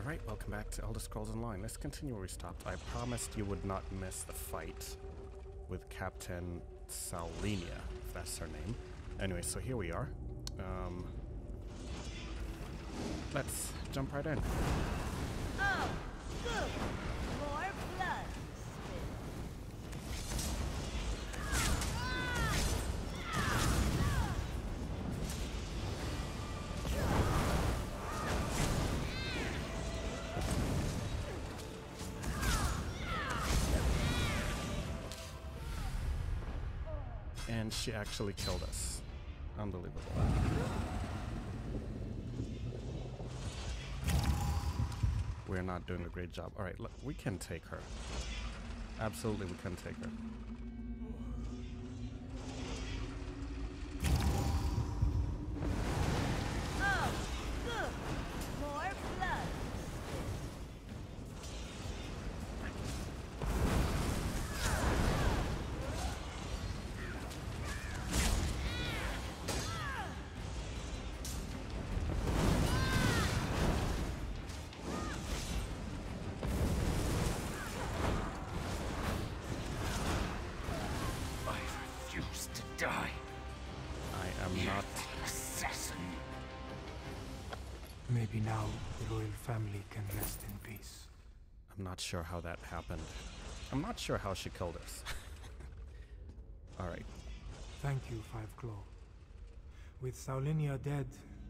Alright, welcome back to Elder Scrolls Online. Let's continue where we stopped. I promised you would not miss the fight with Captain Saulinia, if that's her name. Anyway, so here we are. Let's jump right in. Oh, good. More blood to spill. And she actually killed us. Unbelievable. We're not doing a great job. Alright, look, we can take her. Absolutely, we can take her. Oh, good. More blood to spill. Die. I am not... Assassin. Maybe now the royal family can rest in peace. I'm not sure how that happened. I'm not sure how she killed us. Alright. Thank you, Five Claw. With Saulinia dead,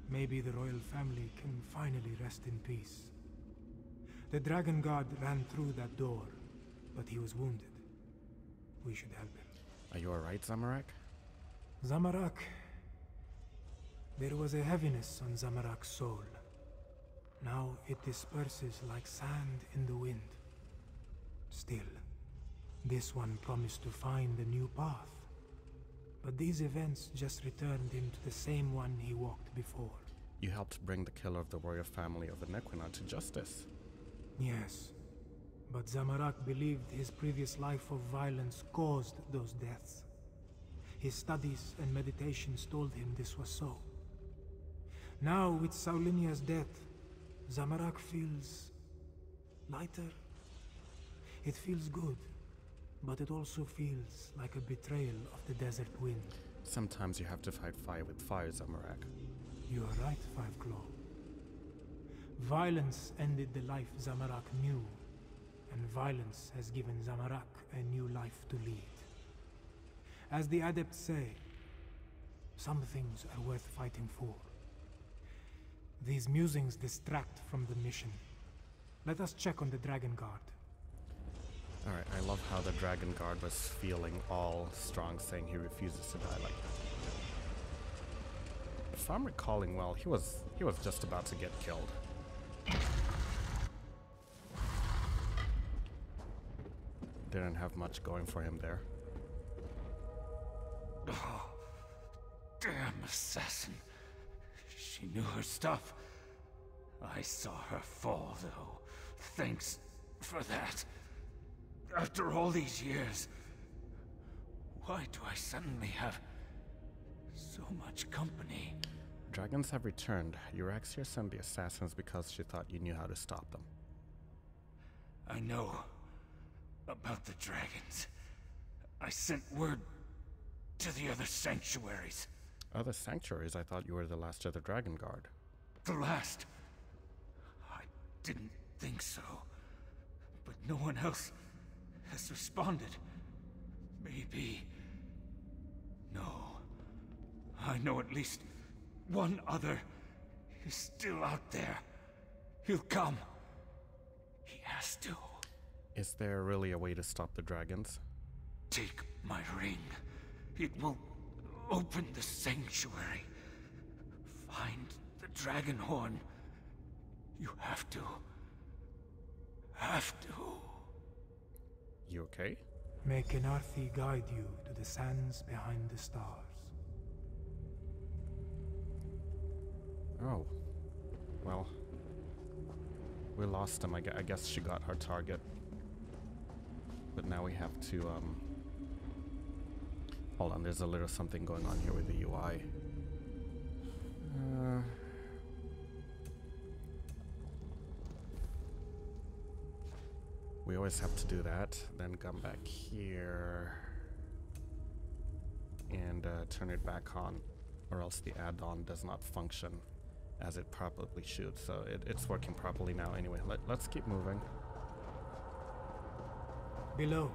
maybe the royal family can finally rest in peace. The Dragon Guard ran through that door, but he was wounded. We should help him. Are you alright, Zamorak? Zamorak. There was a heaviness on Zamorak's soul. Now it disperses like sand in the wind. Still, this one promised to find a new path. But these events just returned him to the same one he walked before. You helped bring the killer of the royal family of the Necromancer to justice. Yes, but Zamorak believed his previous life of violence caused those deaths. His studies and meditations told him this was so. Now, with Saulinia's death, Zamorak feels... lighter. It feels good, but it also feels like a betrayal of the desert wind. Sometimes you have to fight fire with fire, Zamorak. You are right, Five Claw. Violence ended the life Zamorak knew, and violence has given Zamorak a new life to lead. As the adepts say, some things are worth fighting for. These musings distract from the mission. Let us check on the Dragon Guard. Alright, I love how the Dragon Guard was feeling all strong, saying he refuses to die like that. If I'm recalling well, he was just about to get killed. Didn't have much going for him there. Oh, damn assassin. She knew her stuff. I saw her fall, though. Thanks for that. After all these years, why do I suddenly have so much company? Dragons have returned. Eurexier sent the assassins because she thought you knew how to stop them. I know about the dragons. I sent word to the other sanctuaries. Other sanctuaries? I thought you were the last of the Dragon Guard. The last? I didn't think so. But no one else has responded. Maybe... No. I know at least one other is still out there. He'll come. He has to. Is there really a way to stop the dragons? Take my ring. It will open the sanctuary. Find the dragon horn. You have to. Have to. You okay? May Kenarthi guide you to the sands behind the stars. Oh. Well. We lost him. I guess she got her target. But now we have to, Hold on, there's a little something going on here with the UI. We always have to do that. Then come back here and turn it back on, or else the add-on does not function as it probably should. So it's working properly now anyway. Let's keep moving. Below.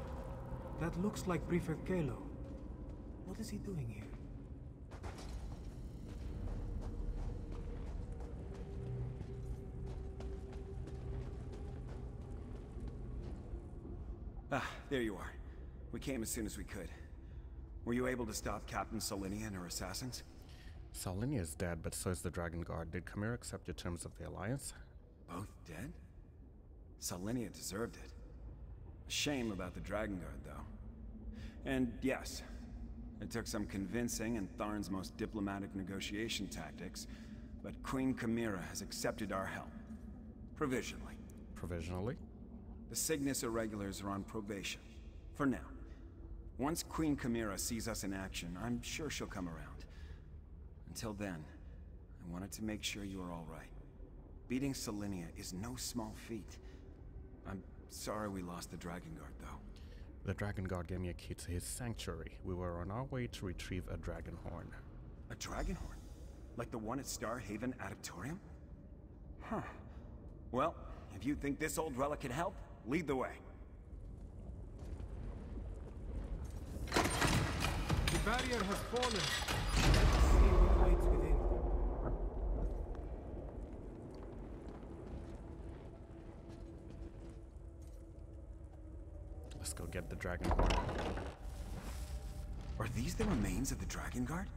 That looks like Prefect Kalo. What is he doing here? Ah, there you are. We came as soon as we could. Were you able to stop Captain Solinia and her assassins? Solinia is dead, but so is the Dragon Guard. Did Chimera accept your terms of the alliance? Both dead? Solinia deserved it. A shame about the Dragon Guard, though. And yes, it took some convincing and Tharn's most diplomatic negotiation tactics, but Queen Chimera has accepted our help. Provisionally. Provisionally? The Cygnus Irregulars are on probation. For now. Once Queen Chimera sees us in action, I'm sure she'll come around. Until then, I wanted to make sure you are all right. Beating Solinia is no small feat. I'm sorry we lost the Dragon Guard, though. The Dragon Guard gave me a key to his sanctuary. We were on our way to retrieve a dragon horn. A dragon horn? Like the one at Star Haven Adictorium? Huh. Well, if you think this old relic can help, lead the way. The barrier has fallen. Let's see what waits within. Let's go get the dragon horn. Are these the remains of the Dragon Guard?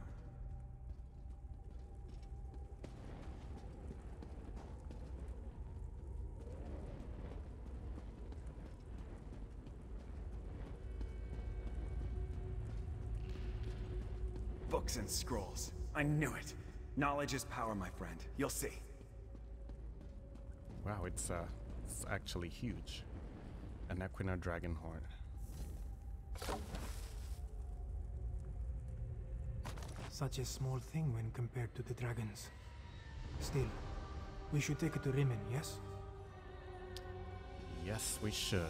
Books and scrolls. I knew it. Knowledge is power, my friend. You'll see. Wow, it's actually huge. An Equina dragon horn. Such a small thing when compared to the dragons. Still, we should take it to Rimen, yes? Yes, we should.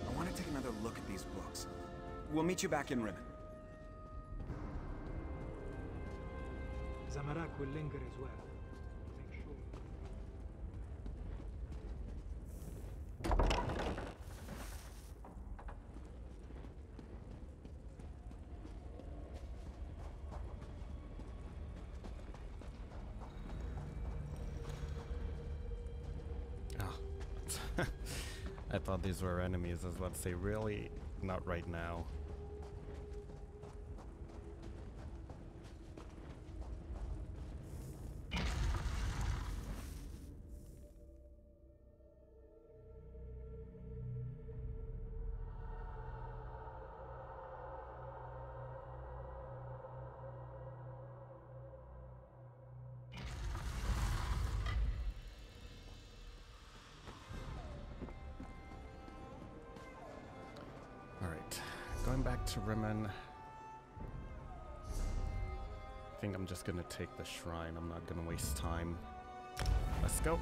I want to take another look at these books. We'll meet you back in Rimen. Zamarak will linger as well. Make sure. Oh. I thought these were enemies. I was about to say, really? Not right now. Going back to Rimen. I think I'm just gonna take the shrine. I'm not gonna waste time. Let's go.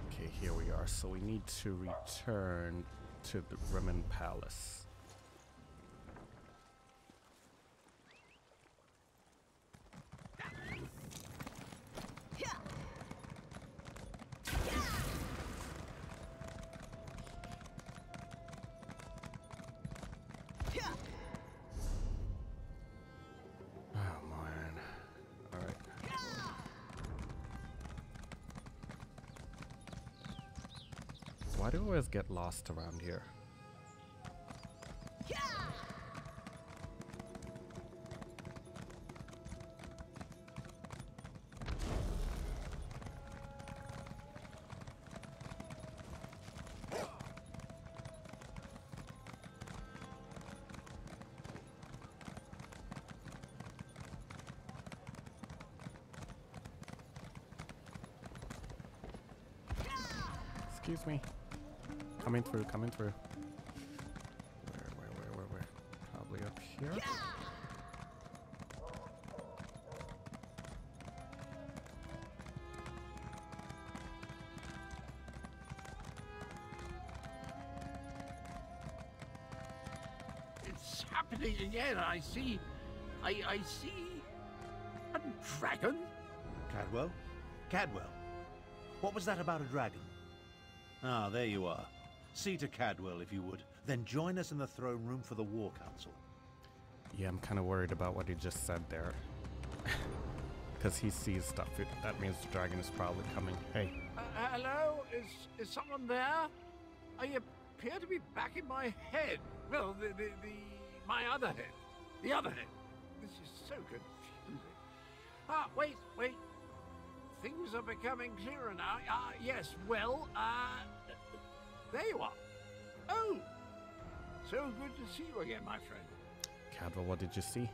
Okay, here we are. So we need to return to the Rimen Palace. Oh man. All right. Why do I always get lost around here? Excuse me. Coming through, coming through. Where? Probably up here. It's happening again. I see a dragon. Cadwell? What was that about a dragon? Ah, there you are. See to Cadwell, if you would. Then join us in the throne room for the War Council. Yeah, I'm kind of worried about what he just said there. Because he sees stuff. That means the dragon is probably coming. Hey. Hello? Is someone there? I appear to be back in my head. Well, my other head. The other head. This is so confusing. Ah, wait. Things are becoming clearer now. Yes, well, there you are. Oh, so good to see you again, my friend. Cadwell, what did you see?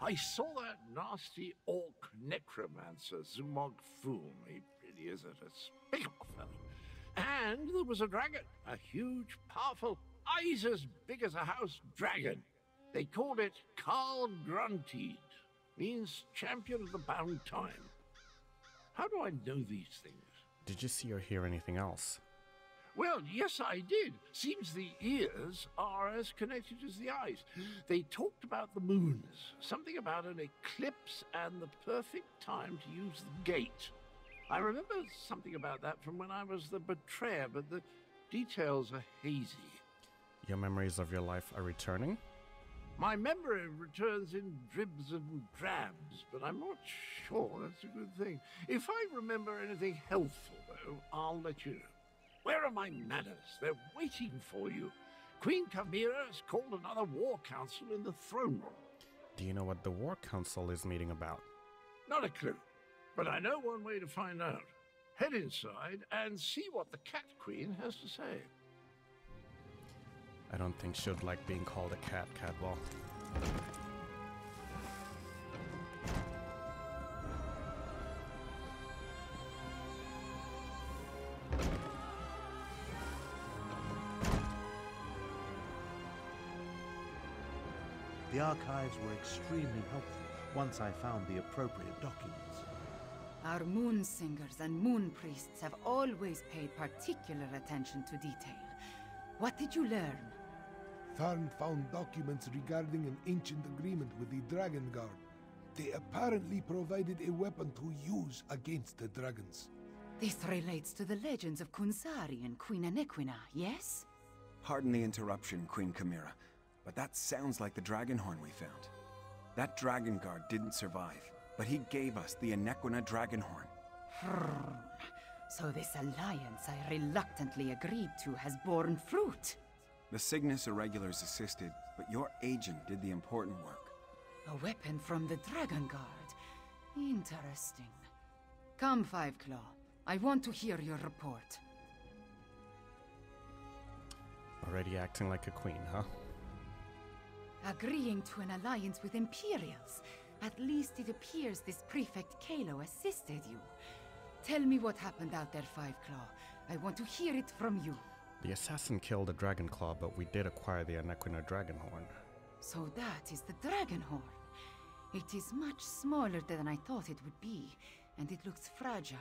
I saw that nasty orc necromancer, Zumog Foom. He really is a despicable fellow. And there was a dragon, a huge, powerful, eyes as big as a house dragon. They called it Carl Grunteed, means champion of the bound time. How do I know these things? Did you see or hear anything else? Well, yes, I did. Seems the ears are as connected as the eyes. They talked about the moons, something about an eclipse and the perfect time to use the gate. I remember something about that from when I was the betrayer, but the details are hazy. Your memories of your life are returning? My memory returns in dribs and drabs, but I'm not sure that's a good thing. If I remember anything helpful, though, I'll let you know. Where are my manners? They're waiting for you. Queen Chimera has called another war council in the throne room. Do you know what the War Council is meeting about? Not a clue, but I know one way to find out. Head inside and see what the Cat Queen has to say. I don't think she'd like being called a cat, Cadwell. The archives were extremely helpful once I found the appropriate documents. Our moon singers and moon priests have always paid particular attention to detail. What did you learn? Tharn found documents regarding an ancient agreement with the Dragon Guard. They apparently provided a weapon to use against the dragons. This relates to the legends of Kunsari and Queen Anequina, yes? Pardon the interruption, Queen Chimera, but that sounds like the dragon horn we found. That Dragon Guard didn't survive, but he gave us the Anequina dragon horn. So this alliance I reluctantly agreed to has borne fruit. The Cygnus Irregulars assisted, but your agent did the important work. A weapon from the Dragon Guard. Interesting. Come, Five Claw. I want to hear your report. Already acting like a queen, huh? Agreeing to an alliance with Imperials. At least it appears this Prefect Kalo assisted you. Tell me what happened out there, Five Claw. I want to hear it from you. The assassin killed a dragon claw, but we did acquire the Anequina dragon horn. So that is the dragon horn. It is much smaller than I thought it would be, and it looks fragile.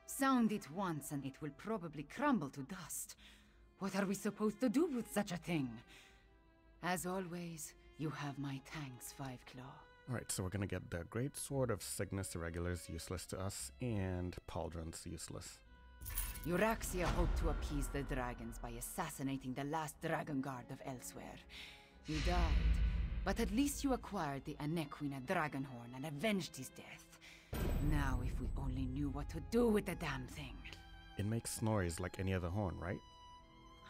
Sound it once and it will probably crumble to dust. What are we supposed to do with such a thing? As always, you have my thanks, Five Claw. Alright, so we're gonna get the Great Sword of Cygnus Irregulars useless to us, and Pauldron's useless. Euraxia hoped to appease the dragons by assassinating the last Dragon Guard of Elsweyr. He died, but at least you acquired the Anequina Dragonhorn and avenged his death. Now if we only knew what to do with the damn thing. It makes noise like any other horn, right?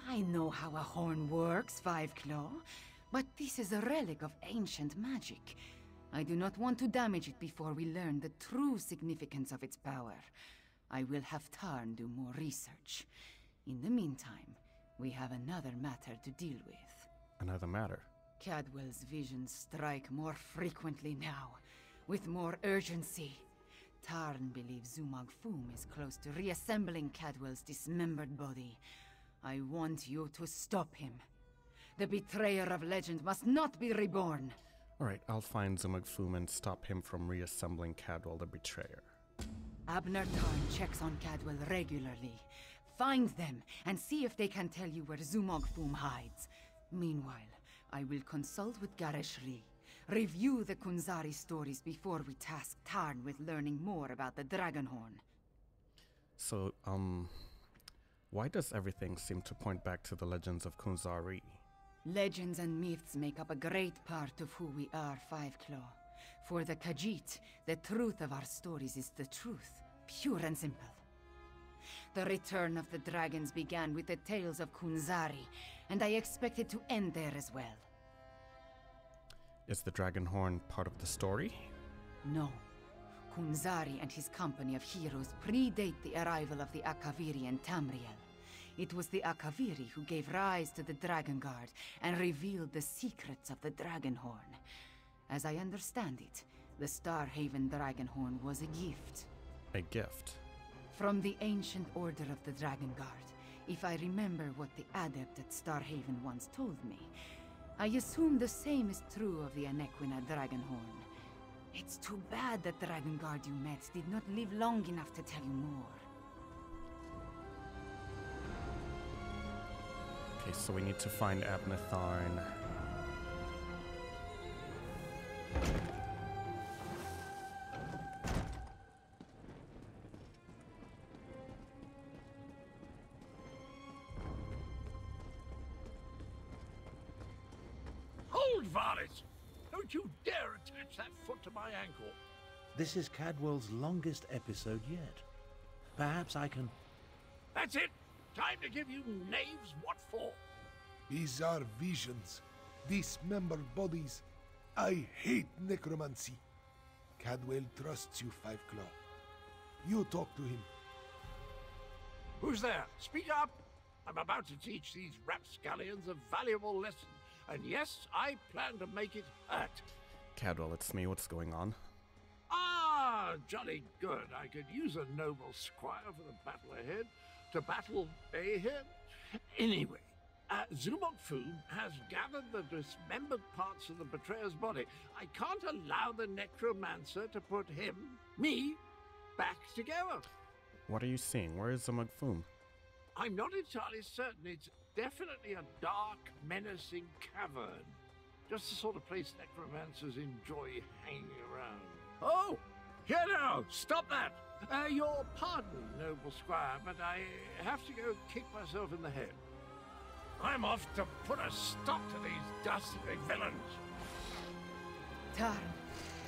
I know how a horn works, Five Claw, but this is a relic of ancient magic. I do not want to damage it before we learn the true significance of its power. I will have Tarn do more research. In the meantime, we have another matter to deal with. Another matter? Cadwell's visions strike more frequently now, with more urgency. Tarn believes Zumog Foom is close to reassembling Cadwell's dismembered body. I want you to stop him. The betrayer of legend must not be reborn. Alright, I'll find Zumog Foom and stop him from reassembling Cadwell the Betrayer. Abner Tarn checks on Cadwell regularly. Find them and see if they can tell you where Zumog Foom hides. Meanwhile, I will consult with Gareshri. Review the Kunzari stories before we task Tarn with learning more about the Dragonhorn. So, why does everything seem to point back to the legends of Kunzari? Legends and myths make up a great part of who we are, Fiveclaw. For the Khajiit, the truth of our stories is the truth, pure and simple. The return of the dragons began with the tales of Kunzari, and I expect it to end there as well. Is the Dragonhorn part of the story? No. Kunzari and his company of heroes predate the arrival of the Akaviri and Tamriel. It was the Akaviri who gave rise to the Dragon Guard and revealed the secrets of the Dragonhorn. As I understand it, the Starhaven Dragonhorn was a gift. A gift? From the ancient order of the Dragon Guard, if I remember what the adept at Starhaven once told me. I assume the same is true of the Anequina Dragonhorn. It's too bad that Dragon Guard you met did not live long enough to tell you more. Okay, so we need to find Abner Tarn. Hold, Varys! Don't you dare attach that foot to my ankle. This is Cadwell's longest episode yet. Perhaps I can... That's it! Time to give you knaves what for. These are visions. Dismembered bodies. I hate necromancy. Cadwell trusts you, Fiveclaw. You talk to him. Who's there? Speak up! I'm about to teach these rapscallions a valuable lesson. And yes, I plan to make it hurt. Cadwell, it's me. What's going on? Ah, jolly good. I could use a noble squire for the battle ahead. To battle Ahead. Anyway, Zumog Foom has gathered the dismembered parts of the betrayer's body. I can't allow the Necromancer to put me, back together. What are you seeing? Where is Zumog Foom? I'm not entirely certain. It's definitely a dark, menacing cavern. Just the sort of place necromancers enjoy hanging around. Oh! Here now! Stop that! Your pardon, noble squire, but I have to go kick myself in the head. I'm off to put a stop to these dastardly villains. Tarn,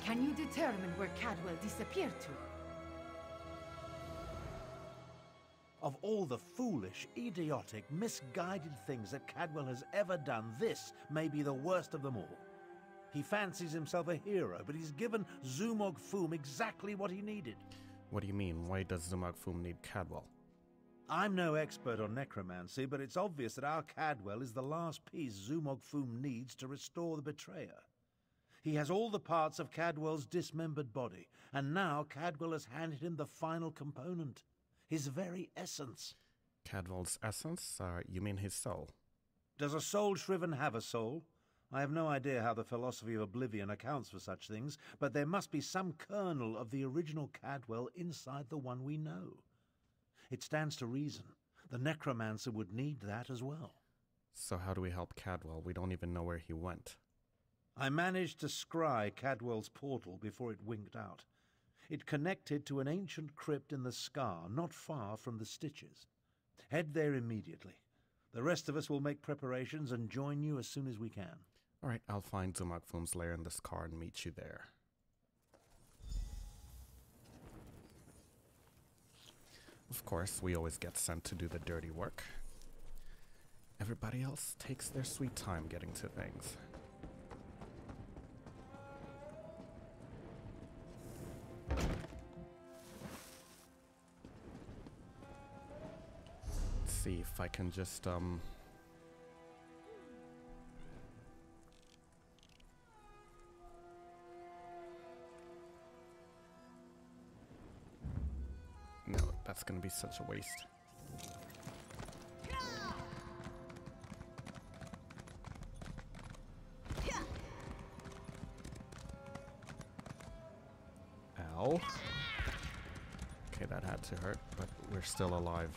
can you determine where Cadwell disappeared to? Of all the foolish, idiotic, misguided things that Cadwell has ever done, this may be the worst of them all. He fancies himself a hero, but he's given Zumog Foom exactly what he needed. What do you mean? Why does Zumog Foom need Cadwell? I'm no expert on necromancy, but it's obvious that our Cadwell is the last piece Zumog Foom needs to restore the betrayer. He has all the parts of Cadwell's dismembered body, and now Cadwell has handed him the final component, his very essence. Cadwell's essence? You mean his soul? Does a soul shriven have a soul? I have no idea how the philosophy of oblivion accounts for such things, but there must be some kernel of the original Cadwell inside the one we know. It stands to reason. The Necromancer would need that as well. So how do we help Cadwell? We don't even know where he went. I managed to scry Cadwell's portal before it winked out. It connected to an ancient crypt in the Scar, not far from the Stitches. Head there immediately. The rest of us will make preparations and join you as soon as we can. All right, I'll find Zumog Foom's lair in this car and meet you there. Of course, we always get sent to do the dirty work. Everybody else takes their sweet time getting to things. Let's see if I can just, That's gonna be such a waste. Ow. Okay, that had to hurt, but we're still alive.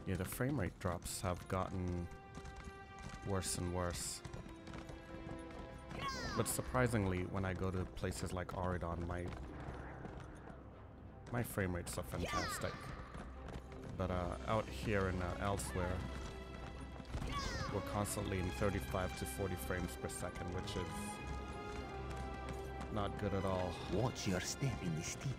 Yeah, the frame rate drops have gotten worse and worse. But surprisingly, when I go to places like Auridon, my frame rates are fantastic. But out here in Elsweyr, we're constantly in 35 to 40 frames per second, which is not good at all. Watch your step in the stitches.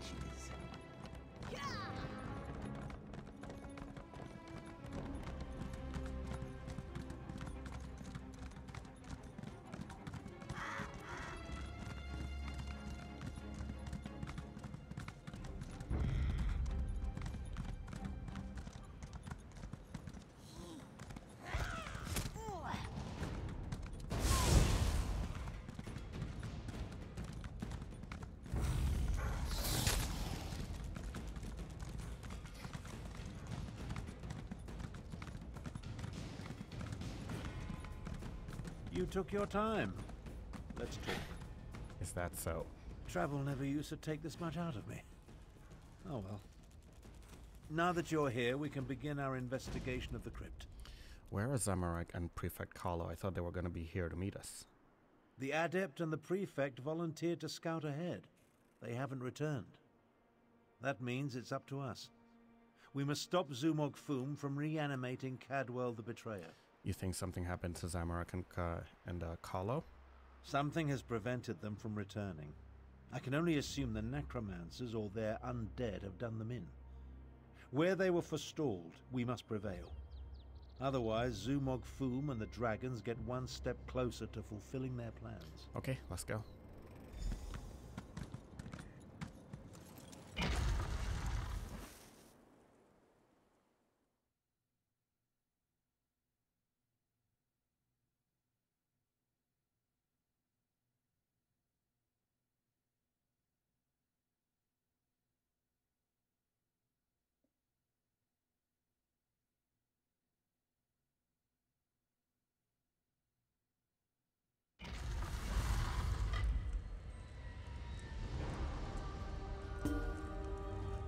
You took your time. Let's talk. Is that so? Travel never used to take this much out of me. Oh well. Now that you're here, we can begin our investigation of the crypt. Where are Zamorak and Prefect Kahlo? I thought they were going to be here to meet us. The Adept and the Prefect volunteered to scout ahead. They haven't returned. That means it's up to us. We must stop Zumog Foom from reanimating Cadwell the Betrayer. You think something happened to Zamorak and Kahlo? Something has prevented them from returning. I can only assume the Necromancers or their undead have done them in. Where they were forestalled, we must prevail. Otherwise, Zumog Foom and the dragons get one step closer to fulfilling their plans. Okay, let's go.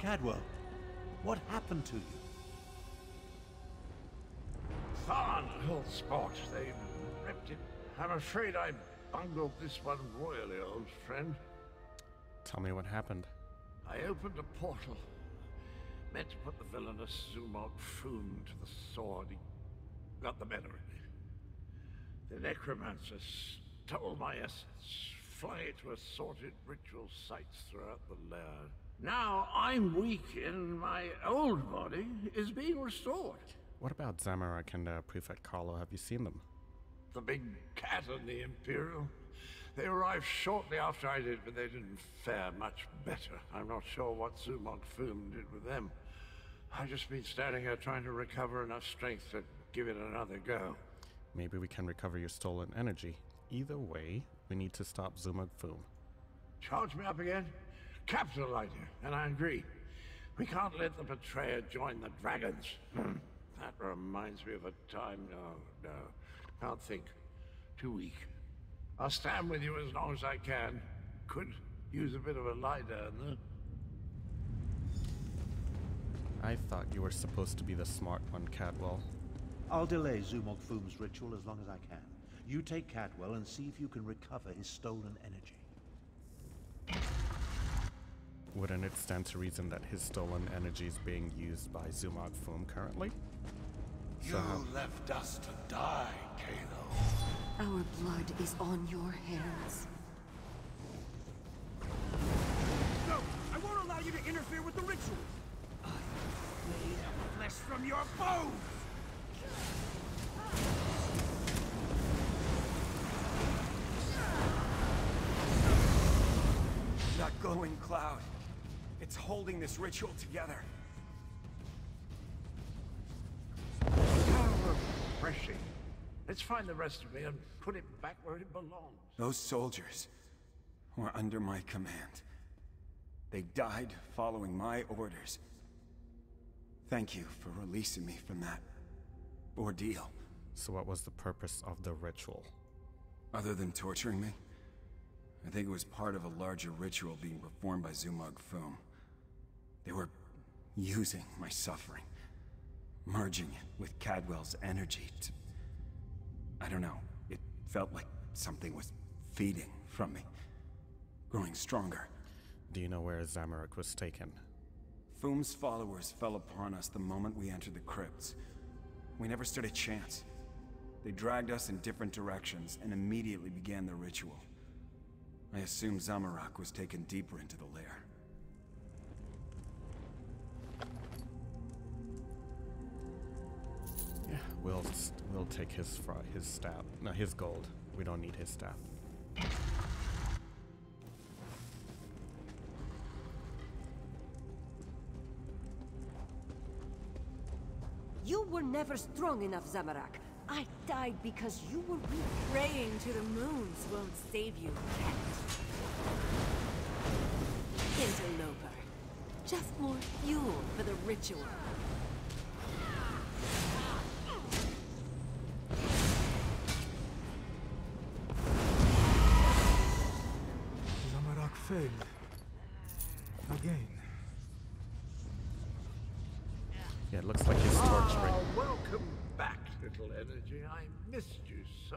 Cadwell, what happened to you? Fun little sport. They ripped it. I'm afraid I bungled this one royally, old friend. Tell me what happened. I opened a portal. Meant to put the villainous Zumog Foom to the sword. He got the better of it. The Necromancer stole my essence, flung it to assorted ritual sites throughout the lair. Now I'm weak and my old body is being restored. What about Zamorak and Prefect Kahlo? Have you seen them? The big cat and the Imperial. They arrived shortly after I did, but they didn't fare much better. I'm not sure what Zumog Foom did with them. I've just been standing here trying to recover enough strength to give it another go. Maybe we can recover your stolen energy. Either way, we need to stop Zumog Foom. Charge me up again? Capital idea, and I agree. We can't let the betrayer join the dragons. That reminds me of a time. No. Can't think. Too weak. I'll stand with you as long as I can. Could use a bit of a lie down, though. I thought you were supposed to be the smart one, Cadwell. I'll delay Zumog Foom's ritual as long as I can. You take Cadwell and see if you can recover his stolen energy. Wouldn't it stand to reason that his stolen energy is being used by Zumog Foom currently? You left us to die, Kalo. Our blood is on your hands. No! I won't allow you to interfere with the ritual! I made flesh from your bones! That glowing cloud. It's holding this ritual together. How refreshing. Let's find the rest of it and put it back where it belongs. Those soldiers were under my command. They died following my orders. Thank you for releasing me from that ordeal. So what was the purpose of the ritual? Other than torturing me, I think it was part of a larger ritual being performed by Zumog Fum. They were using my suffering, merging it with Cadwell's energy to... I don't know, it felt like something was feeding from me, growing stronger. Do you know where Zamorak was taken? Fum's followers fell upon us the moment we entered the crypts. We never stood a chance. They dragged us in different directions and immediately began the ritual. I assume Zamorak was taken deeper into the lair. Yeah, we'll take his staff. No, his gold. We don't need his staff. You were never strong enough, Zamorak. I died because you were weak. Praying to the moons won't save you yet. Interloper. Just more fuel for the ritual. Zamorak failed. Again. Yeah, it looks like he's torturing. Oh, welcome back, little energy. I missed you so.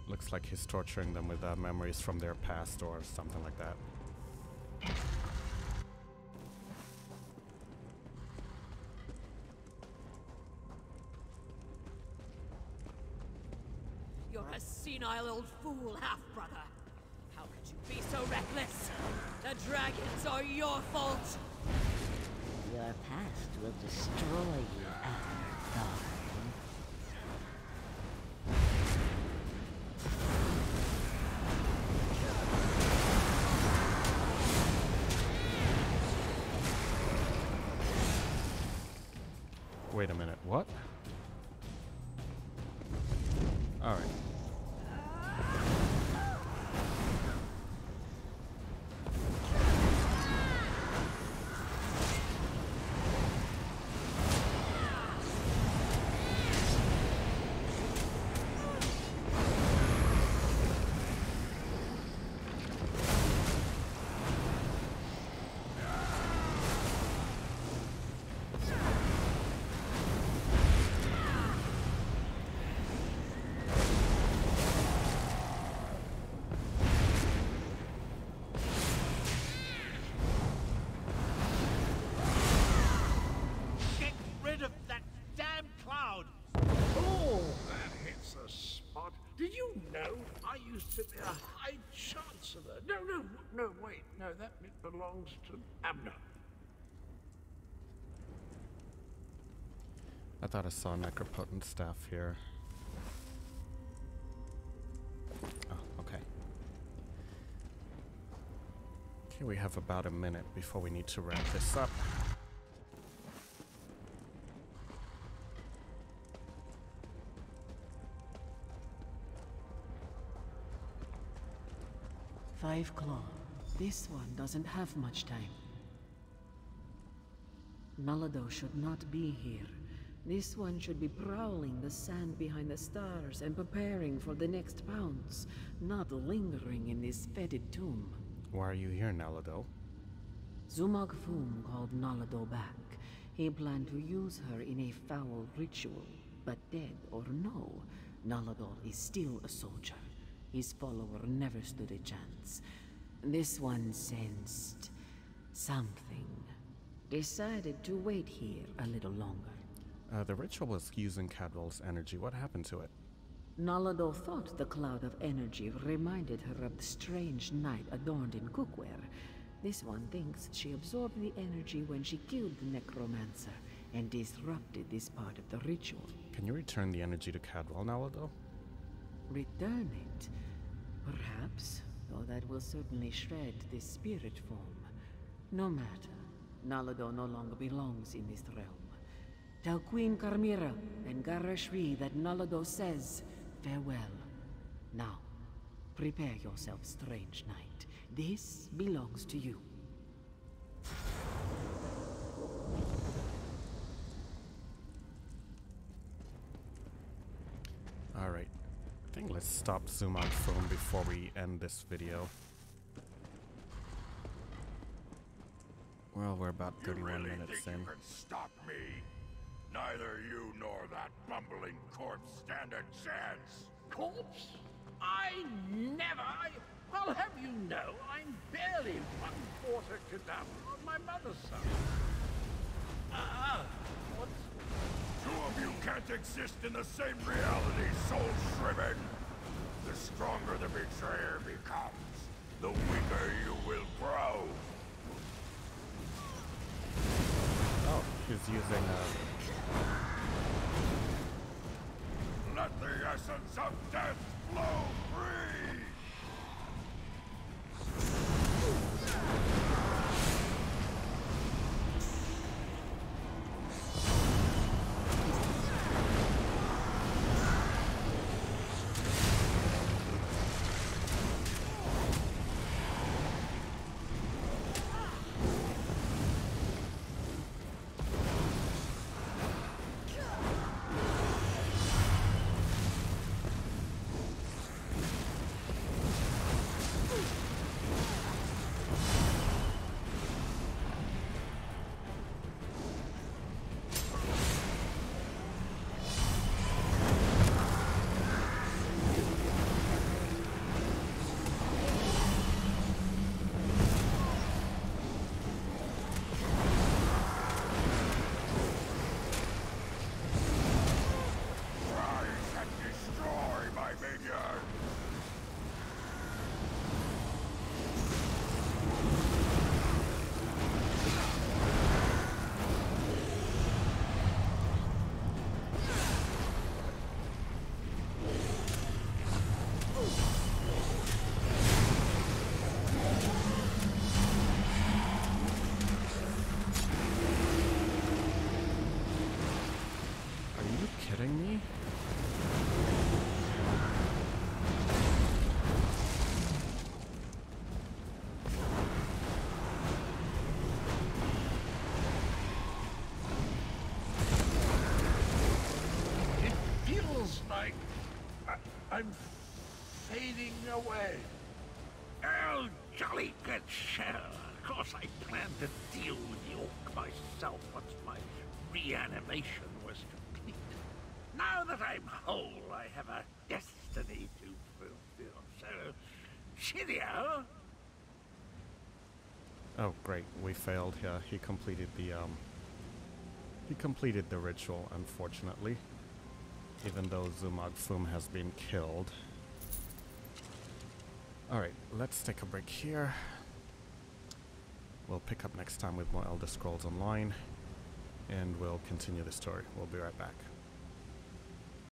Looks like he's torturing them with memories from their past or something like that. You're a senile old fool, half-brother. How could you be so reckless? The dragons are your fault. Your past will destroy you after dark. Wait a minute, what? Alright. Get rid of that damn cloud! Oh, that hits the spot. Did you know I used to be a High Chancellor? No, wait. No, that bit belongs to Abner. I thought I saw necropotent staff here. Oh, okay. Okay, we have about a minute before we need to wrap this up. Five Claw. This one doesn't have much time. Nalado should not be here. This one should be prowling the sand behind the stars and preparing for the next pounce, not lingering in this fetid tomb. Why are you here, Nalado? Zumog Fum called Nalado back. He planned to use her in a foul ritual, but dead or no, Nalado is still a soldier. His follower never stood a chance. This one sensed something. Decided to wait here a little longer. The ritual was using Cadwell's energy. What happened to it? Nalador thought the cloud of energy reminded her of the strange knight adorned in cookware. This one thinks she absorbed the energy when she killed the Necromancer and disrupted this part of the ritual. Can you return the energy to Cadwell, Nalador? Return it? Perhaps, though that will certainly shred this spirit form. No matter, Nalador no longer belongs in this realm. Tell Queen Carmira and Garashri that Nalador says farewell. Now, prepare yourself, strange knight. This belongs to you. Alright. I think let's stop zoom out film before we end this video. Well, we're about 31 minutes in. You can stop me? Neither you nor that bumbling corpse stand a chance. Corpse? I'll have you know, I'm barely 1/4 cadaver on my mother's side. What? Two of you can't exist in the same reality, soul shriven. The stronger the betrayer becomes, the weaker you will grow. Oh, he's using Let the essence of death flow free! I'm fading away. Oh, jolly good shell. Of course I planned to deal with the orc myself once my reanimation was complete. Now that I'm whole, I have a destiny to fulfill. So, cheerio. Oh, great. We failed here. He completed the ritual, unfortunately. Even though Zumog Fum has been killed. Alright, let's take a break here. We'll pick up next time with more Elder Scrolls Online. And we'll continue the story. We'll be right back.